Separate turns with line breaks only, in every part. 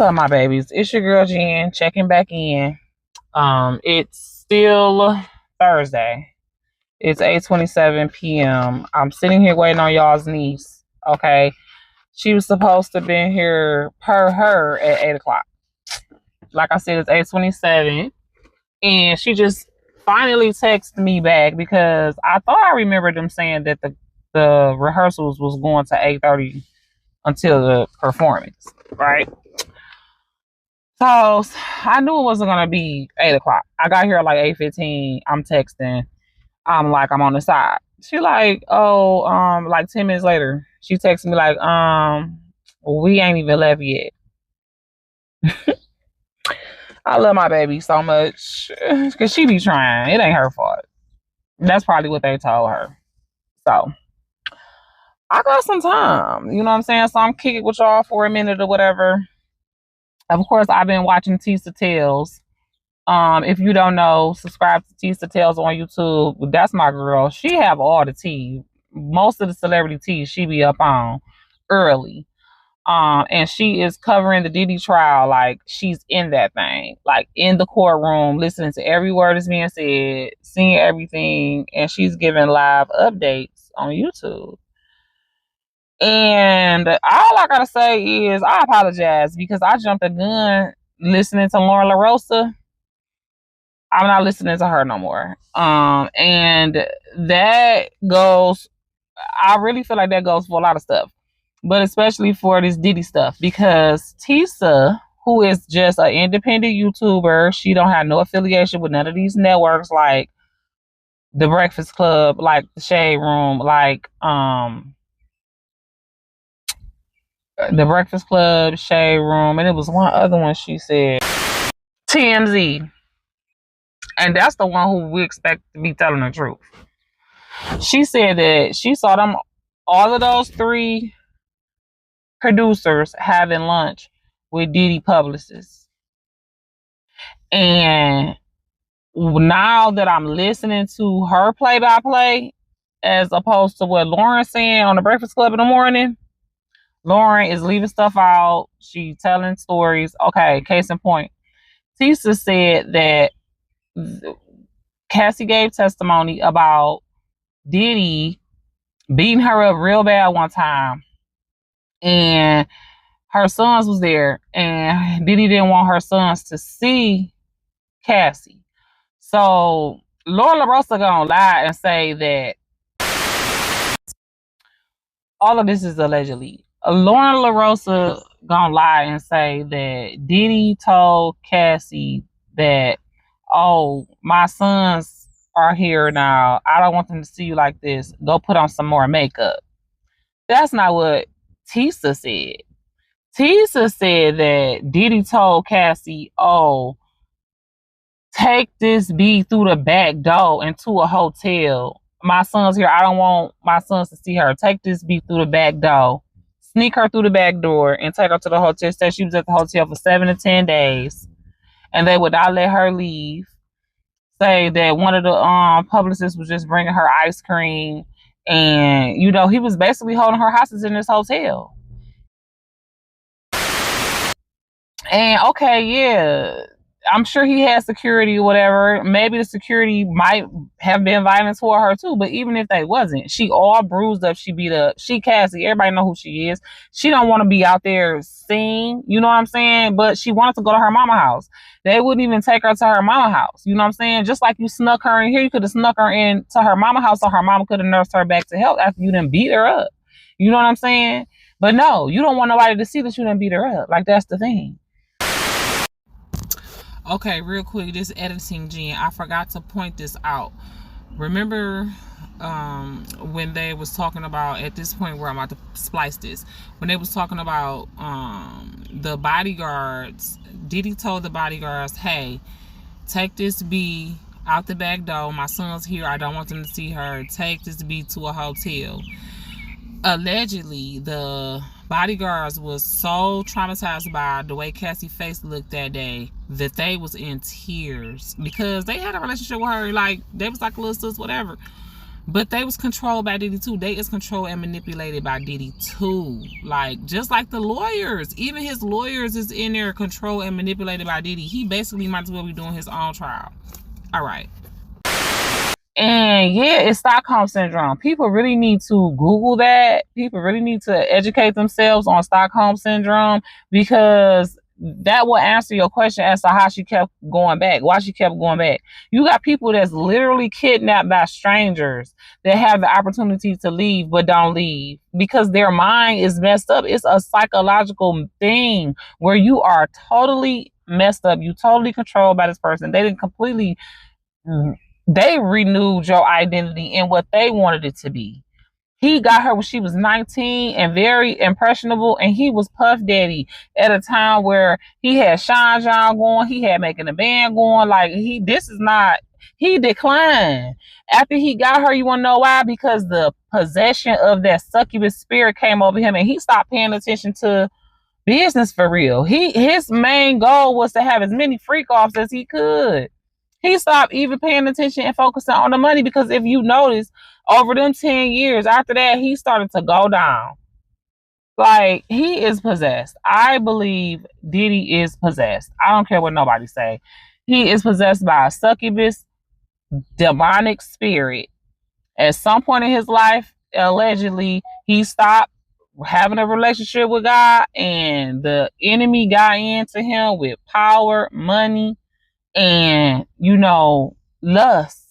love my babies. It's your girl Jen checking back in. It's still Thursday. It's 8:27 p.m. I'm sitting here waiting on y'all's niece. Okay. She was supposed to be here per her at 8 o'clock. Like I said, it's 8:27. And she just finally texted me back because I thought I remembered them saying that the rehearsals was going to 8:30 until the performance, right? So I knew it wasn't gonna be 8 o'clock. I got here at like 8:15. I'm texting. I'm like, I'm on the side. She like, oh, like 10 minutes later, she texted me like, we ain't even left yet. I love my baby so much because she be trying. It ain't her fault. That's probably what they told her. So I got some time. You know what I'm saying? So I'm kicking with y'all for a minute or whatever. Of course, I've been watching Tisa Tells. If you don't know, subscribe to Tisa Tells on YouTube. That's my girl. She have all the tea. Most of the celebrity tea she be up on early. And she is covering the Diddy trial. Like, she's in that thing. Like, in the courtroom, listening to every word that's being said, seeing everything. And she's giving live updates on YouTube. And all I gotta say is I apologize because I jumped the gun listening to Lauren LaRosa. I'm not listening to her no more. And that goes, I really feel like that goes for a lot of stuff, but especially for this Diddy stuff, because Tisa, who is just an independent YouTuber, she don't have no affiliation with none of these networks like The Breakfast Club, like The Shade Room, like The Breakfast Club, Shade Room, and it was one other one she said, TMZ. And that's the one who we expect to be telling the truth. She said that she saw them, all of those three producers having lunch with Diddy publicists. And now that I'm listening to her play-by-play, as opposed to what Lauren's saying on The Breakfast Club in the morning, Lauren is leaving stuff out. She telling stories. Okay, case in point. Tisa said that Cassie gave testimony about Diddy beating her up real bad one time. And her sons was there. And Diddy didn't want her sons to see Cassie. So Laura LaRosa gonna lie and say that all of this is allegedly. Lauren LaRosa gonna lie and say that Diddy told Cassie that, oh, my sons are here now. I don't want them to see you like this. Go put on some more makeup. That's not what Tisa said. Tisa said that Diddy told Cassie, oh, take this B through the back door into a hotel. My son's here. I don't want my sons to see her. Take this B through the back door. Sneak her through the back door and take her to the hotel. Said she was at the hotel for 7 to 10 days. And they would not let her leave. Say that one of the publicists was just bringing her ice cream. And, you know, he was basically holding her hostage in this hotel. And, okay, yeah, I'm sure he had security or whatever. Maybe the security might have been violent toward her too. But even if they wasn't, she all bruised up. She beat up. She Cassie. Everybody know who she is. She don't want to be out there seen. You know what I'm saying? But she wanted to go to her mama house. They wouldn't even take her to her mama house. You know what I'm saying? Just like you snuck her in here, you could have snuck her in to her mama house so her mama could have nursed her back to health after you done beat her up. You know what I'm saying? But no, you don't want nobody to see that you done beat her up. Like, that's the thing. Okay, real quick, this editing, Jen, I forgot to point this out. Remember when they was talking about, at this point where I'm about to splice this, when they was talking about the bodyguards, Diddy told the bodyguards, hey, take this B out the back door. My son's here. I don't want them to see her. Take this B to a hotel. Allegedly, the bodyguards was so traumatized by the way Cassie's face looked that day that they was in tears because they had a relationship with her. Like, they was like little sis, whatever. But they was controlled by Diddy too. They is controlled and manipulated by Diddy too. Like, just like the lawyers. Even his lawyers is in there controlled and manipulated by Diddy. He basically might as well be doing his own trial. All right. And yeah, it's Stockholm Syndrome. People really need to Google that. People really need to educate themselves on Stockholm Syndrome, because that will answer your question as to how she kept going back, why she kept going back. You got people that's literally kidnapped by strangers that have the opportunity to leave but don't leave because their mind is messed up. It's a psychological thing where you are totally messed up. You totally controlled by this person. They didn't completely... They renewed your identity in what they wanted it to be. He got her when she was 19 and very impressionable, and he was Puff Daddy at a time where he had Sean John going, he had Making a Band going. Like, he declined. After he got her, you want to know why? Because the possession of that succubus spirit came over him, and he stopped paying attention to business for real. His main goal was to have as many freak offs as he could. He stopped even paying attention and focusing on the money, because if you notice, over them 10 years after that, he started to go down. Like, he is possessed. I believe Diddy is possessed. I don't care what nobody say. He is possessed by a succubus, demonic spirit. At some point in his life, allegedly, he stopped having a relationship with God, and the enemy got into him with power, money, and lust,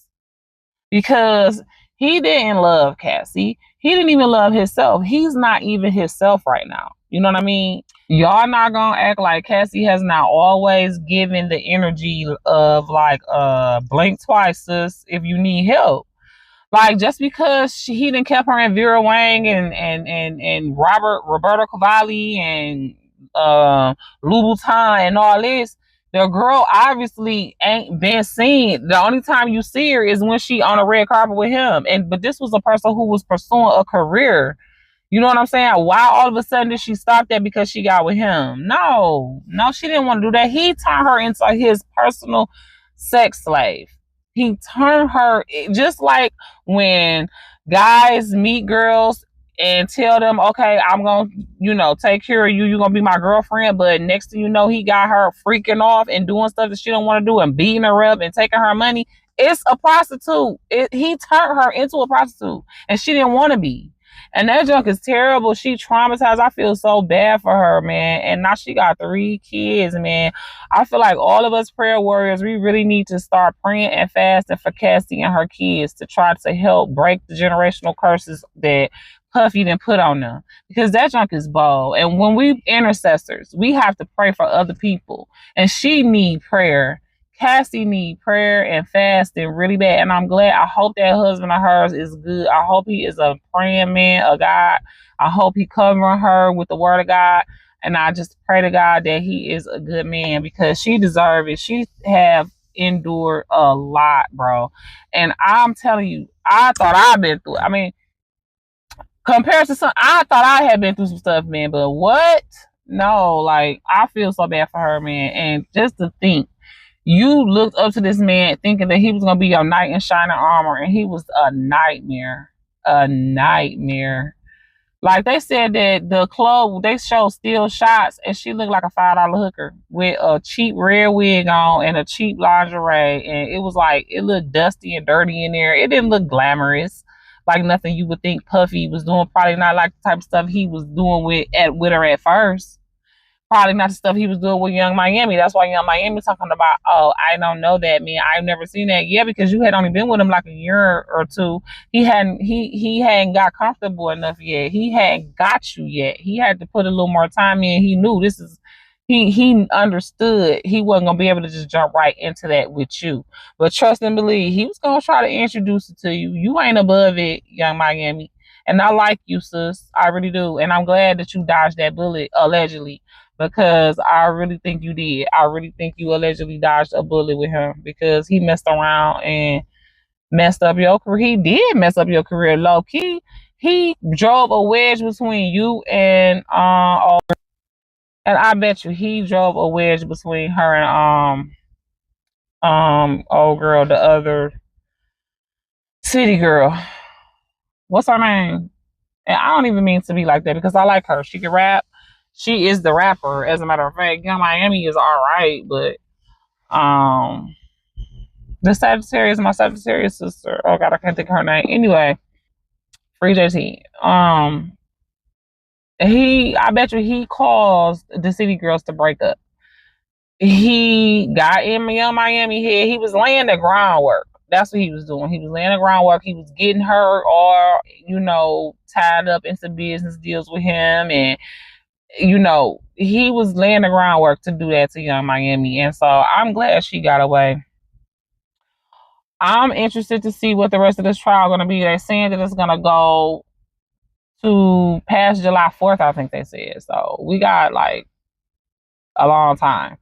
because he didn't love Cassie. He didn't even love himself. He's not even himself right now. You know what I mean? Y'all not gonna act like Cassie has not always given the energy of like blink twice, sis, if you need help. Like, just because he didn't kept her in Vera Wang and Roberto Cavalli and Louboutin and all this, the girl obviously ain't been seen. The only time you see her is when she on a red carpet with him. But this was a person who was pursuing a career. You know what I'm saying? Why all of a sudden did she stop that because she got with him? No, she didn't want to do that. He turned her into his personal sex slave. He turned her, just like when guys meet girls and tell them, okay, I'm going to, take care of you. You're going to be my girlfriend. But next thing you know, he got her freaking off and doing stuff that she don't want to do and beating her up and taking her money. It's a prostitute. He turned her into a prostitute, and she didn't want to be. And that junk is terrible. She traumatized. I feel so bad for her, man. And now she got 3 kids, man. I feel like all of us prayer warriors, we really need to start praying and fasting for Cassie and her kids to try to help break the generational curses that Puffy didn't put on them, because that junk is bold. And when we intercessors, we have to pray for other people, and she need prayer. Cassie need prayer and fasting really bad. And I'm glad. I hope that husband of hers is good. I hope he is a praying man of God. I hope he covering her with the word of God. And I just pray to God that he is a good man, because she deserves it. She have endured a lot, bro. And I'm telling you, I thought I'd been through it. I mean, compared to some, I thought I had been through some stuff, man. But what? No, like, I feel so bad for her, man. And just to think, you looked up to this man thinking that he was going to be your knight in shining armor, and he was a nightmare. A nightmare. Like, they said that the club, they showed still shots, and she looked like a $5 hooker with a cheap red wig on and a cheap lingerie. And it was like, it looked dusty and dirty in there. It didn't look glamorous, like nothing you would think Puffy was doing. Probably not like the type of stuff he was doing with her at first. Probably not the stuff he was doing with Young Miami. That's why Young Miami talking about, oh, I don't know that, man. I've never seen that. Yeah, because you had only been with him like a year or two. He hadn't got comfortable enough yet. He hadn't got you yet. He had to put a little more time in. He knew this is, he understood he wasn't going to be able to just jump right into that with you. But trust and believe, he was going to try to introduce it to you. You ain't above it, Young Miami. And I like you, sis. I really do. And I'm glad that you dodged that bullet, allegedly. Because I really think you did. I really think you allegedly dodged a bullet with him, because he messed around and messed up your career. He did mess up your career low key. He drove a wedge between you and I bet you he drove a wedge between her and old girl, the other city girl. What's her name? And I don't even mean to be like that because I like her. She can rap. She is the rapper. As a matter of fact, Young Miami is all right, but the Sagittarius, my Sagittarius sister. Oh God, I can't think of her name. Anyway, Free JT. I bet you he caused the City Girls to break up. He got in Young Miami head. He was laying the groundwork. That's what he was doing. He was laying the groundwork. He was getting her or, tied up into business deals with him. And, he was laying the groundwork to do that to Young Miami. And so I'm glad she got away. I'm interested to see what the rest of this trial going to be. They're saying that it's going to go to past July 4th, I think they said. So we got like a long time.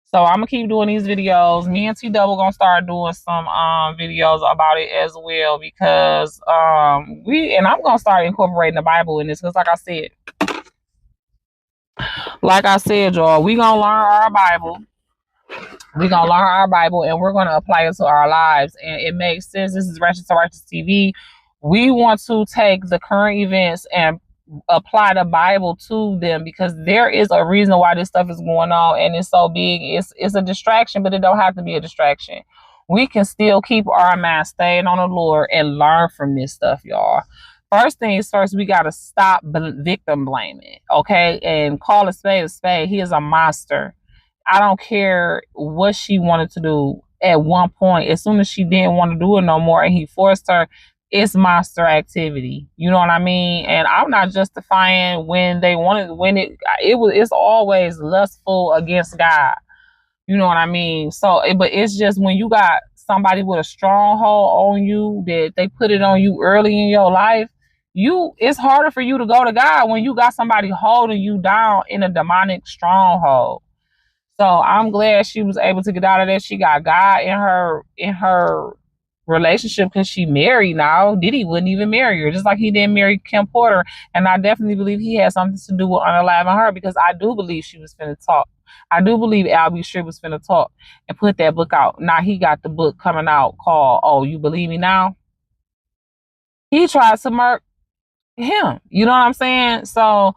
So I'm gonna keep doing these videos. Me and T Double gonna start doing some videos about it as well because I'm gonna start incorporating the Bible in this because like I said, y'all, we gonna learn our Bible. We're going to learn our Bible and we're going to apply it to our lives. And it makes sense. This is Righteous to Righteous TV. We want to take the current events and apply the Bible to them because there is a reason why this stuff is going on and it's so big. It's a distraction, but it don't have to be a distraction. We can still keep our mind staying on the Lord and learn from this stuff, y'all. First things first, we got to stop victim blaming, okay? And call a spade a spade. He is a monster. I don't care what she wanted to do at one point. As soon as she didn't want to do it no more and he forced her, it's monster activity. You know what I mean? And I'm not justifying when they wanted, it's always lustful against God. You know what I mean? So, but it's just when you got somebody with a stronghold on you that they put it on you early in your life, it's harder for you to go to God when you got somebody holding you down in a demonic stronghold. So I'm glad she was able to get out of that. She got God in her relationship because she married now. Diddy wouldn't even marry her, just like he didn't marry Kim Porter. And I definitely believe he had something to do with unaliving her because I do believe she was finna talk. I do believe Albie Sure was finna talk and put that book out. Now he got the book coming out called Oh, You Believe Me Now? He tried to murk him. You know what I'm saying? So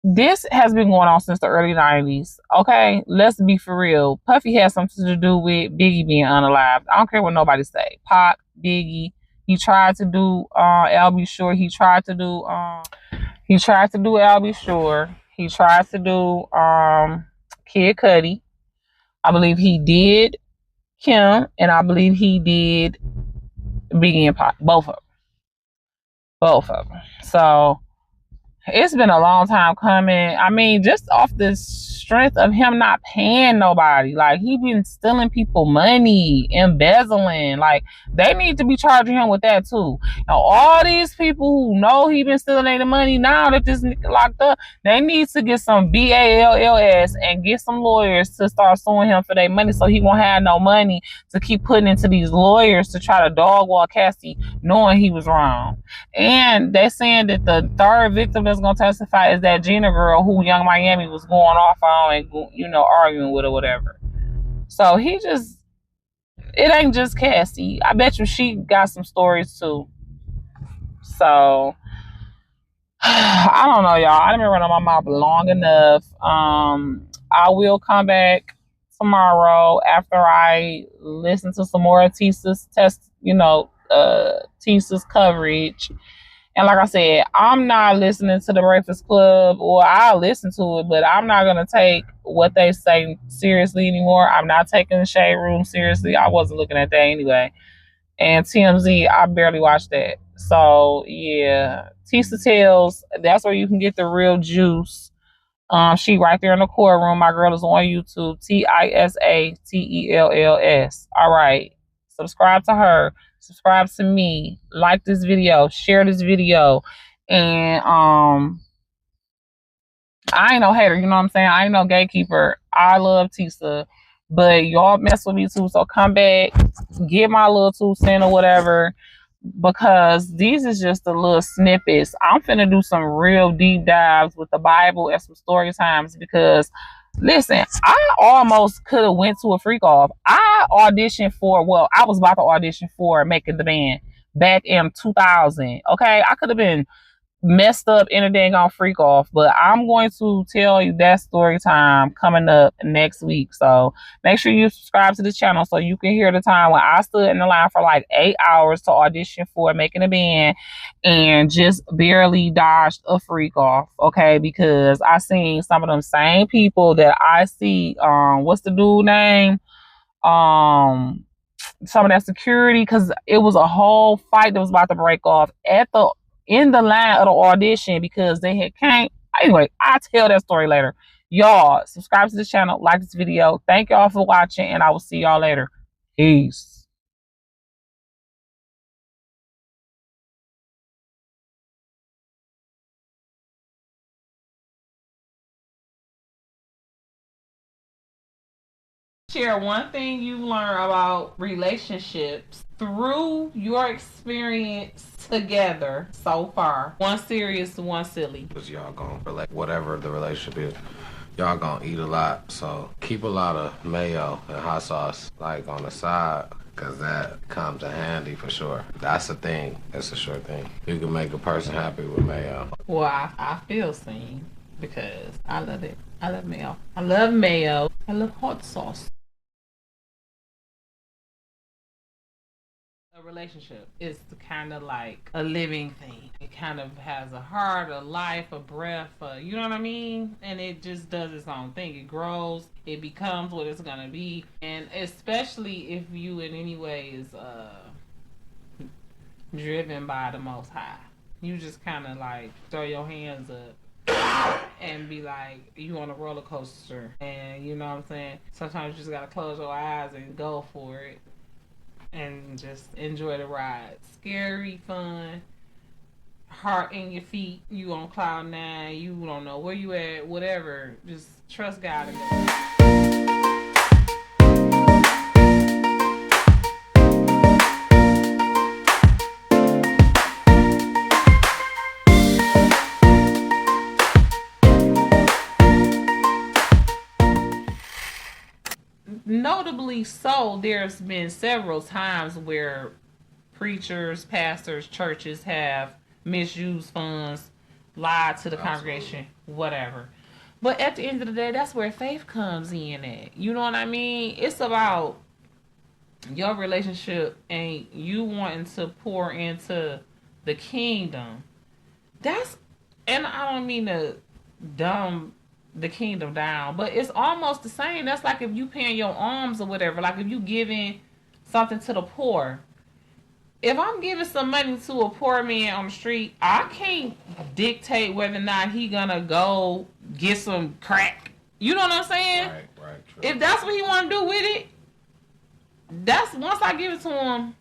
this has been going on since the early 90s. Okay, let's be for real. Puffy has something to do with Biggie being unalived. I don't care what nobody say. Pac, Biggie. He tried to do Albie Shore. He tried to do Albie Shore. He tried to do Kid Cudi. I believe he did Kim, and I believe he did Biggie and Pac. Both of them. So it's been a long time coming. I mean, just off the strength of him not paying nobody. Like, he been stealing people money, embezzling. Like, they need to be charging him with that too. Now, all these people who know he been stealing their money, now that this nigga locked up, they need to get some BALLS and get some lawyers to start suing him for their money so he won't have no money to keep putting into these lawyers to try to dogwall Cassie knowing he was wrong. And they're saying that the third victim that's going to testify is that Gina girl who Young Miami was going off on and, arguing with or whatever. So it ain't just Cassie. I bet you she got some stories too. So, I don't know, y'all. I done been running my mouth long enough. I will come back tomorrow after I listen to some more of Tisa's Tisa's coverage. And like I said, I'm not listening to the Breakfast Club, or I'll listen to it, but I'm not going to take what they say seriously anymore. I'm not taking the Shade Room seriously. I wasn't looking at that anyway. And TMZ, I barely watched that. So, yeah. Tisa Tells, that's where you can get the real juice. She right there in the courtroom. My girl is on YouTube. TISATELLS. All right. Subscribe to her. Subscribe to me. Like this video. Share this video. And I ain't no hater. You know what I'm saying? I ain't no gatekeeper. I love Tisa. But y'all mess with me too. So come back. Get my little 2 cents or whatever. Because these is just the little snippets. I'm finna do some real deep dives with the Bible and some story times because, listen, I almost could have went to a freak off. I was about to audition for Making the Band back in 2000. Okay, I could have been messed up in a dang on freak off, but I'm going to tell you that story time coming up next week. So make sure you subscribe to the channel so you can hear the time when I stood in the line for like 8 hours to audition for Making a Band and just barely dodged a freak off. Okay, because I seen some of them same people that I see. What's the dude name? Some of that security, because it was a whole fight that was about to break off at the in the line of the audition because they had came. Anyway, I'll tell that story later. Y'all, subscribe to the channel, like this video. Thank y'all for watching, and I will see y'all later. Peace. Share one thing you learn about relationships through your experience together so far. One serious, one silly.
Because y'all gonna relate, whatever the relationship is, y'all gonna eat a lot. So keep a lot of mayo and hot sauce like on the side, because that comes in handy for sure. That's a thing. It's a sure thing. You can make a person happy with mayo.
Well, I feel seen because I love it. I love mayo. I love mayo. I love hot sauce. A relationship is kind of like a living thing. It kind of has a heart, a life, a breath, you know what I mean? And it just does its own thing. It grows, it becomes what it's gonna be, and especially if you in any way is driven by the Most High, you just kind of like throw your hands up and be like, you on a roller coaster, and you know what I'm saying? Sometimes you just gotta close your eyes and go for it and just enjoy the ride. Scary, fun, heart in your feet, you on cloud nine, you don't know where you at, whatever. Just trust God and go. Notably so, there's been several times where preachers, pastors, churches have misused funds, lied to the congregation, whatever. But at the end of the day, that's where faith comes in at. You know what I mean? It's about your relationship and you wanting to pour into the kingdom. That's, and I don't mean to dumb the kingdom down, but it's almost the same. That's like if you paying your alms or whatever, like if you giving something to the poor. If I'm giving some money to a poor man on the street, I can't dictate whether or not he gonna go get some crack. You know what I'm saying?
Right, true.
If that's what he want to do with it, that's once I give it to him.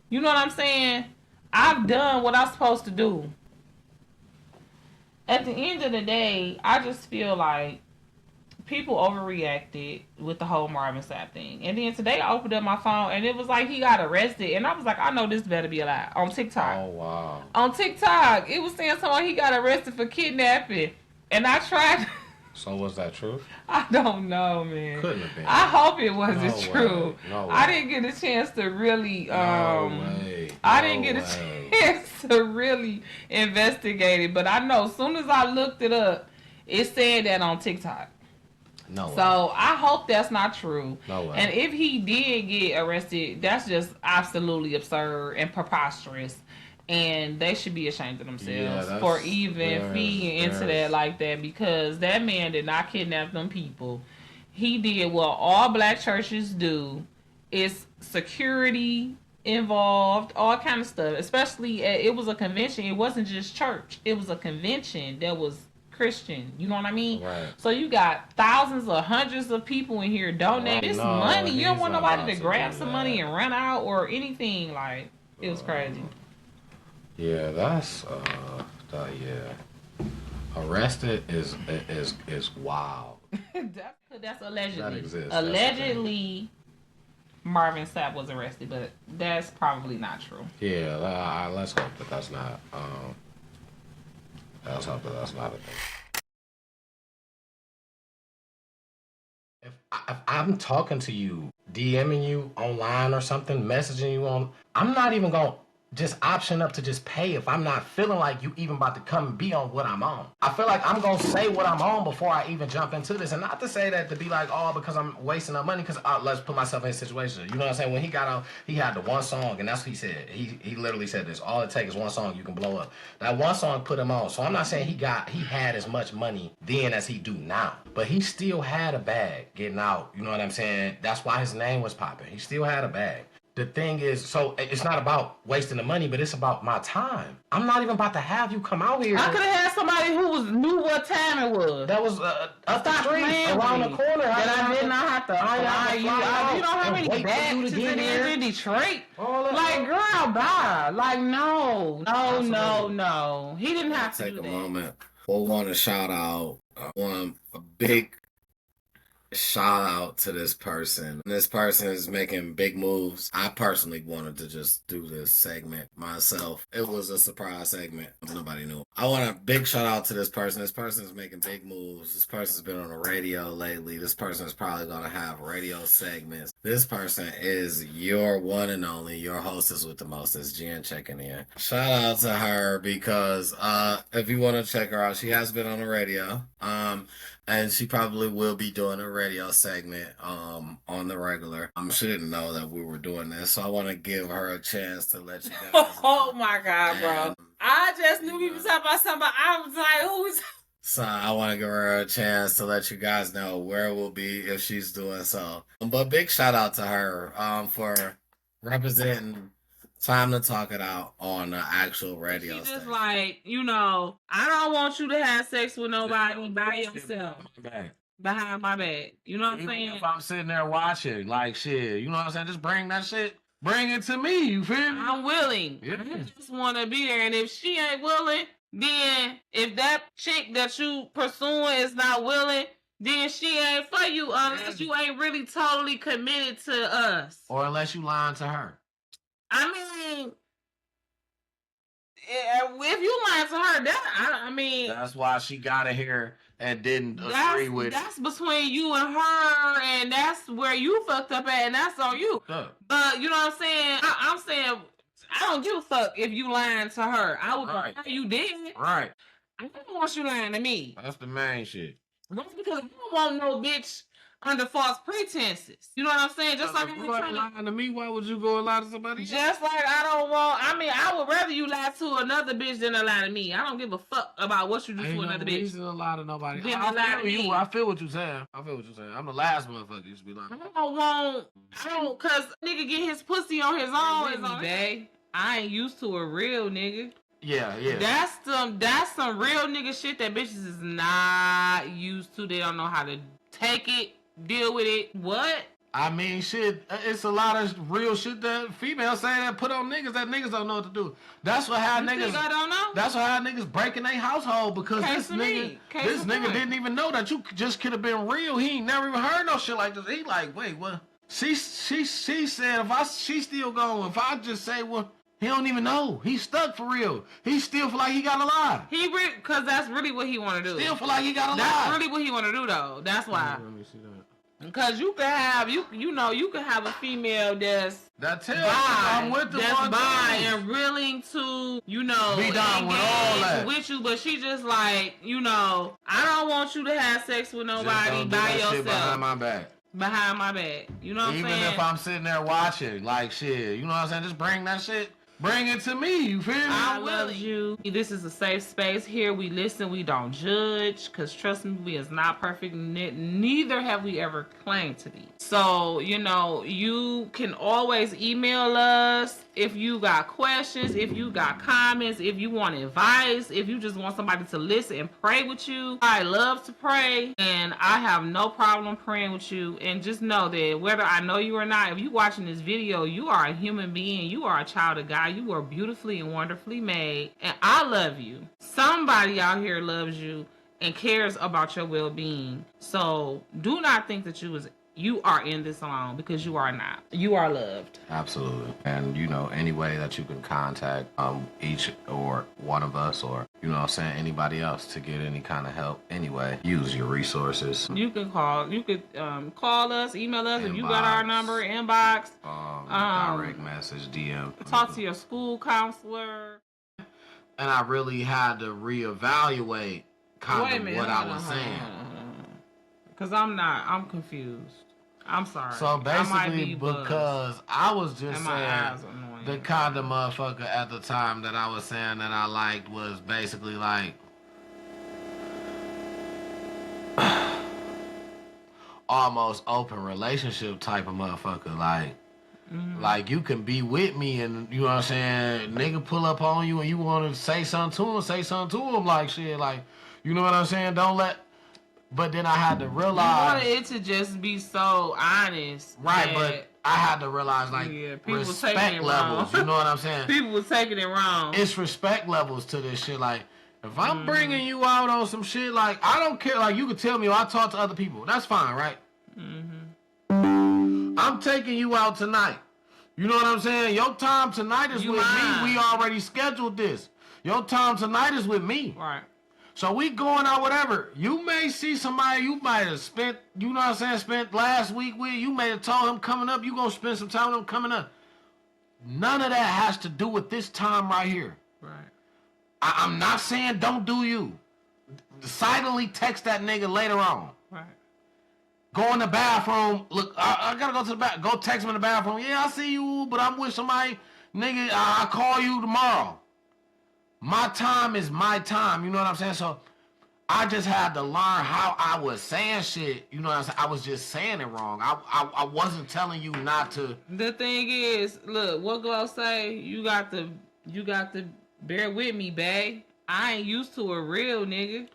You know what I'm saying? I've done what I'm supposed to do. At the end of the day, I just feel like people overreacted with the whole Marvin Sapp thing. And then today I opened up my phone and it was like he got arrested. And I was like, I know this better be a lie. On TikTok.
Oh, wow.
On TikTok, it was saying someone he got arrested for kidnapping. And I tried.
So was that true?
I don't know, man.
Couldn't have been.
I hope it wasn't true.
Way. No way.
I didn't get a chance to really I didn't get a chance to really investigate it, but I know as soon as I looked it up, it said that on TikTok.
No way.
So I hope that's not true.
No way.
And if he did get arrested, that's just absolutely absurd and preposterous. And they should be ashamed of themselves for even feeding into that like that, because that man did not kidnap them people. He did what all black churches do. It's security involved, all kind of stuff. Especially, it was a convention. It wasn't just church. It was a convention that was Christian. You know what I mean?
Right.
So you got thousands or hundreds of people in here donating this money. You don't want nobody to grab some money and run out or anything. Like, it was crazy.
Yeah, that's arrested is wild.
That's allegedly.
That exists.
Allegedly, Marvin Sapp was arrested, but that's probably not true.
Yeah, let's hope that that's not. Let's hope that that's not a thing. If I'm talking to you DMing you online or something, messaging you on, I'm not even going to just option up to just pay if I'm not feeling like you even about to come and be on what I'm on. I feel like I'm going to say what I'm on before I even jump into this. And not to say that to be like, oh, because I'm wasting up money, because let's put myself in a situation. You know what I'm saying? When he got out, he had the one song, and that's what he said. He literally said this. All it takes is one song, you can blow up. That one song put him on. So I'm not saying he had as much money then as he do now. But he still had a bag getting out. You know what I'm saying? That's why his name was popping. He still had a bag. The thing is, so it's not about wasting the money, but it's about my time. I'm not even about to have you come out here.
I could have had somebody who knew what time it was.
That was up the street, around the corner.
That I did not have to fly you. You know how many bags it is in Detroit? Like, girl, bye. Like, no. He didn't have to do that.
Take a moment. We'll want to shout out. A big shout out to this person. This person is making big moves. I personally wanted to just do this segment myself. It was a surprise segment. Nobody knew. I want a big shout out to this person. This person is making big moves. This person's been on the radio lately. This person is probably going to have radio segments. This person is your one and only, your hostess with the mostest, JennCheckinIn. Shout out to her because if you want to check her out, she has been on the radio. And she probably will be doing a radio segment on the regular. She didn't know that we were doing this, so I want to give her a chance to let you guys
Oh my God, bro. I just knew we was talking about something. I was like, who is...
So I want to give her a chance to let you guys know where we'll be if she's doing so. But big shout out to her for representing Time to Talk It Out on the actual radio station.
Just like, I don't want you to have sex with nobody by yourself. Behind my back. You know what I'm saying?
If I'm sitting there watching, like, shit, you know what I'm saying? Just bring that shit. Bring it to me, you feel me?
I'm willing. Yeah. I just want to be there. And if she ain't willing, then if that chick that you pursuing is not willing, then she ain't for you unless you ain't really totally committed to us.
Or unless you lying to her.
I mean, if you lying to her,
that's why she got it here and didn't agree with it.
That's between you and her, and that's where you fucked up at, and that's on you. But you know what I'm saying? I'm saying I don't give a fuck if you lying to her. I would prefer you did.
Right.
I don't want you lying to me.
That's the main shit.
That's because you don't want no bitch under false pretenses. You know what I'm saying? Just like if you
lying to me, why would you go and lie to somebody else?
Just like I would rather you lie to another bitch than to lie to me. I don't give a fuck about what you do to another bitch.
Ain't no reason to lie to nobody.
I
feel what you're saying. I'm the last motherfucker used to be lying.
Cause nigga get his pussy on his own. Babe, I ain't used to a real nigga.
Yeah.
That's some real nigga shit that bitches is not used to. They don't know how to take it, deal with it. What?
I mean, shit, it's a lot of real shit that females say that put on niggas that niggas don't know what to do. That's what how niggas.
I don't know.
That's what how niggas breaking their household because this nigga didn't even know that you just could have been real. He ain't never even heard no shit like this. He like, wait, what? She said she still going. If I just say he don't even know. He's stuck for real. He still feel like he got to lie.
Cause that's really what he want to do.
Still feel like he got to lie.
That's really what he want to do though. That's why.
Let me see that.
Because you can have you can have a female that's
I'm with the one
and willing to
be down with all that
with you, but she just like I don't want you to have sex with nobody by yourself.
Shit behind my back.
Behind my back. You know what I'm saying?
Even if I'm sitting there watching, like shit, you know what I'm saying? Just bring that shit. Bring it to me, you feel me?
I love you. This is a safe space. Here we listen, we don't judge. Because trust me, we is not perfect. Neither have we ever claimed to be. So, you can always email us if you got questions, if you got comments, if you want advice, if you just want somebody to listen and pray with you. I love to pray, and I have no problem praying with you. And just know that whether I know you or not, if you watching this video, you are a human being. You are a child of God. You are beautifully and wonderfully made, and I love you. Somebody out here loves you and cares about your well-being. So do not think that you are in this alone, because you are not. You are loved.
Absolutely. And any way that you can contact each or one of us or you know what I'm saying, anybody else to get any kind of help anyway, use your resources.
You can call. You could call us, email us if you got our number, inbox,
direct message, DM.
Talk to your school counselor.
And I really had to reevaluate kind of what I was saying.
Because I'm confused. I'm sorry.
So basically, because I was just saying the kind of motherfucker at the time that I was saying that I liked was basically like almost open relationship type of motherfucker. Like you can be with me and you know what I'm saying, nigga pull up on you and you want to say something to him like shit, like, you know what I'm saying, don't let. But then I had to realize
you wanted it to just be so honest,
right? But I had to realize like respect levels. You know what I'm saying?
People were taking it wrong.
It's respect levels to this shit. Like if I'm bringing you out on some shit, like I don't care. Like you could tell me, I talk to other people. That's fine, right? I'm taking you out tonight. You know what I'm saying? Your time tonight is with me. We already scheduled this. Your time tonight is with me.
Right.
So we going out, whatever. You may see somebody you might have spent, you know what I'm saying, spent last week with. You may have told him coming up, you going to spend some time with him coming up. None of that has to do with this time right here.
Right.
I'm not saying don't do you. Silently text that nigga later on.
Right.
Go in the bathroom. Look, I gotta go to the bathroom. Go text him in the bathroom. Yeah, I see you, but I'm with somebody. Nigga, I'll call you tomorrow. My time is my time. You know what I'm saying? So I just had to learn how I was saying shit. You know what I'm saying? I was just saying it wrong. I wasn't telling you not to.
The thing is, look, what Glow say? You got to bear with me, babe. I ain't used to a real nigga.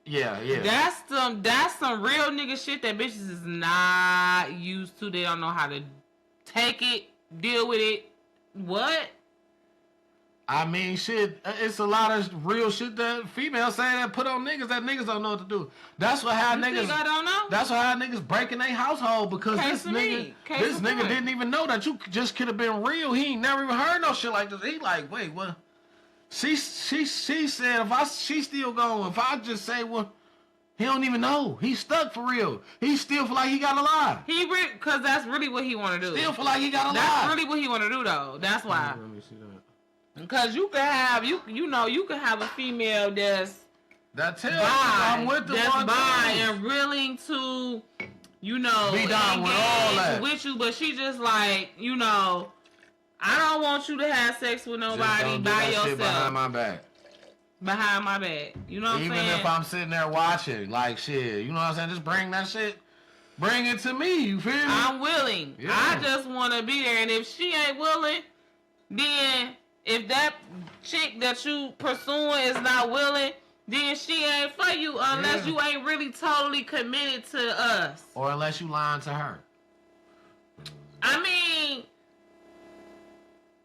Yeah.
That's some real nigga shit that bitches is not used to. They don't know how to take it, deal with it. What?
I mean, shit, it's a lot of real shit that females say that put on niggas that niggas don't know what to do. That's what had niggas.
Think I don't know?
That's what had niggas breaking their household because this nigga didn't even know that you just could have been real. He ain't never even heard no shit like this. He like, wait, what? She said she still going. If I just say well, he don't even know. He's stuck for real. He still feel like he got a lie.
Cause that's really what he want to do.
Still feel like he got a lie.
That's really what he want to do though. That's why.
Let me see that.
Because you can have you can have a female that's
I'm with the one
and willing to be
down with all that
with you, but she just like I don't want you to have sex with nobody by yourself. Shit
behind my back.
Behind my back. You know what I'm saying?
Even if I'm sitting there watching, like shit, you know what I'm saying? Just bring that shit. Bring it to me. You feel me?
I'm willing. Yeah. I just want to be there, and if she ain't willing, then. If that chick that you pursuing is not willing, then she ain't for you unless you ain't really totally committed to us.
Or unless you lying to her.
I mean,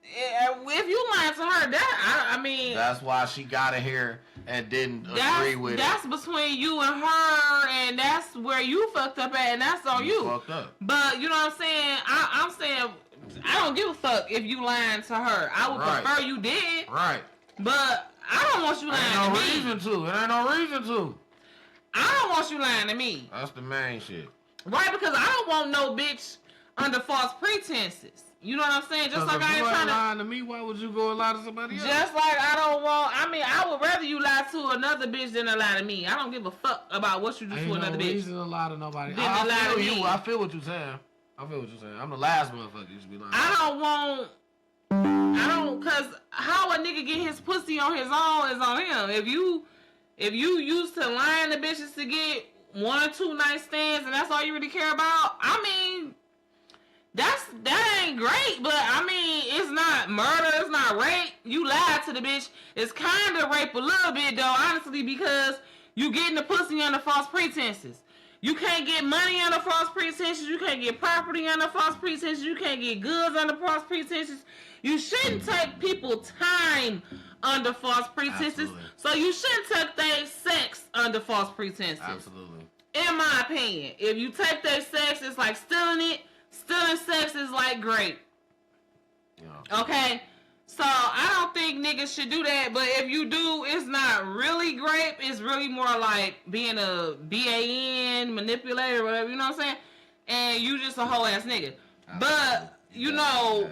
if you lying to her, I mean...
That's why she got it here and didn't agree with it.
That's between you and her, and that's where you fucked up at, and that's on you.
Fucked up.
But, you know what I'm saying? I'm saying... I don't give a fuck if you lying to her. I would prefer you did.
Right.
But I don't want you lying to me.
It ain't no reason to.
I don't want you lying to me.
That's the main shit.
Right, because I don't want no bitch under false pretenses. You know what I'm saying? Just like I ain't trying to
lying to me, why would you go and lie to somebody else?
Just like I would rather you lie to another bitch than to lie to me. I don't give a fuck about what you do to another bitch.
Ain't no reason to lie to nobody. I feel what you're saying. I'm the last motherfucker you should be lying.
Cause how a nigga get his pussy on his own is on him. If you used to lying to bitches to get 1 or 2 night stands and that's all you really care about, I mean, that ain't great, but I mean, it's not murder, it's not rape. You lied to the bitch. It's kind of rape a little bit though, honestly, because you getting the pussy under false pretenses. You can't get money under false pretenses. You can't get property under false pretenses. You can't get goods under false pretenses. You shouldn't take people time under false pretenses. Absolutely. So you shouldn't take their sex under false pretenses.
Absolutely.
In my opinion. If you take their sex, it's like stealing it. Stealing sex is like grape. Yeah. Okay? So I don't think niggas should do that. But if you do, it's not really grape. It's really more like being a BAN manipulator, or whatever. You know what I'm saying? And you just a whole ass nigga. But you know,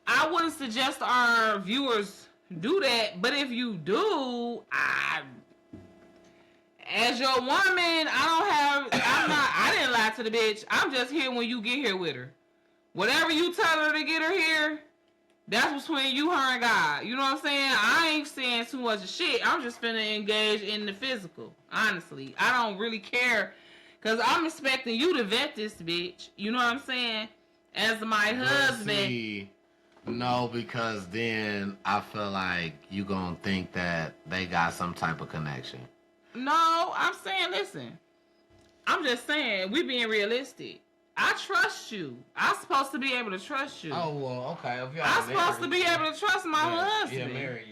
I wouldn't suggest our viewers do that. But if you do, as your woman, I didn't lie to the bitch. I'm just here when you get here with her. Whatever you tell her to get her here, that's between you, her, and God. You know what I'm saying? I ain't saying too much of shit. I'm just finna engage in the physical. Honestly, I don't really care. Because I'm expecting you to vet this bitch. You know what I'm saying? As my husband.
See, no, because then I feel like you gonna think that they got some type of connection.
No, I'm saying, listen. I'm just saying, we being realistic. I trust you. I'm supposed to be able to trust you.
Oh, well, okay. If y'all
I'm supposed to be able to trust my husband.
Yeah, married.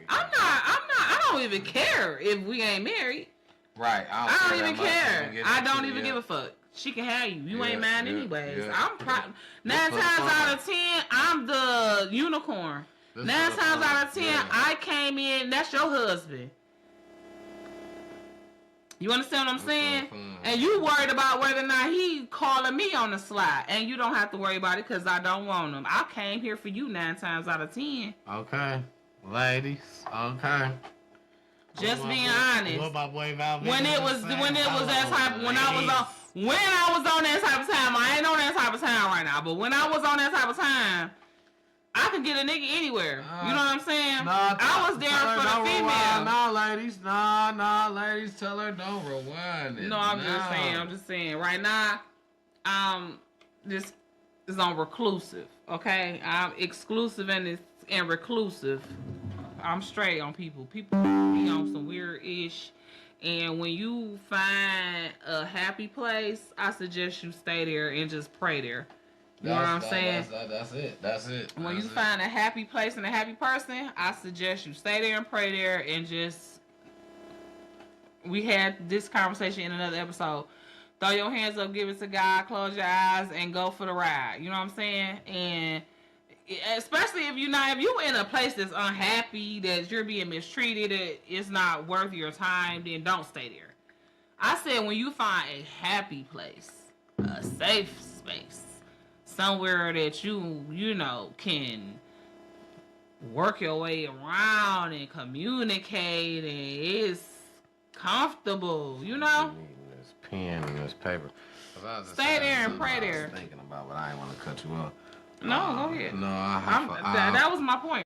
I don't even care if we ain't married.
Right.
I don't even care. I don't even give a fuck. She can have you. You ain't mine anyways.
Yeah.
I'm proud. 9 times out of 10, I'm the unicorn. 9 times out of 10, I came in. That's your husband. You understand what I'm saying? And you worried about whether or not he calling me on the slide. And you don't have to worry about it because I don't want him. I came here for you 9 times out of 10.
Okay. Ladies. Okay.
Just being honest. When I was on that type of time, I ain't on that type of time right now. But when I was on that type of time, I could get a nigga anywhere. You know what I'm saying? I was there for the female.
Nah, ladies, tell her don't rewind it.
No, I'm just saying. Right now, this is on reclusive. Okay, I'm exclusive and reclusive. I'm straight on people. People be on some weird ish. And when you find a happy place, I suggest you stay there and just pray there. You know what I'm saying?
That's it.
When you find a happy place and a happy person, I suggest you stay there and pray there and just... We had this conversation in another episode. Throw your hands up, give it to God, close your eyes, and go for the ride. You know what I'm saying? And especially if you in a place that's unhappy, that you're being mistreated, that it's not worth your time, then don't stay there. I said when you find a happy place, a safe space, somewhere that you can work your way around and communicate and it's comfortable,
This pen and this paper.
Stay there and pray there.
I was thinking about, but I didn't want to cut you off.
No, go ahead.
No,
that was my point.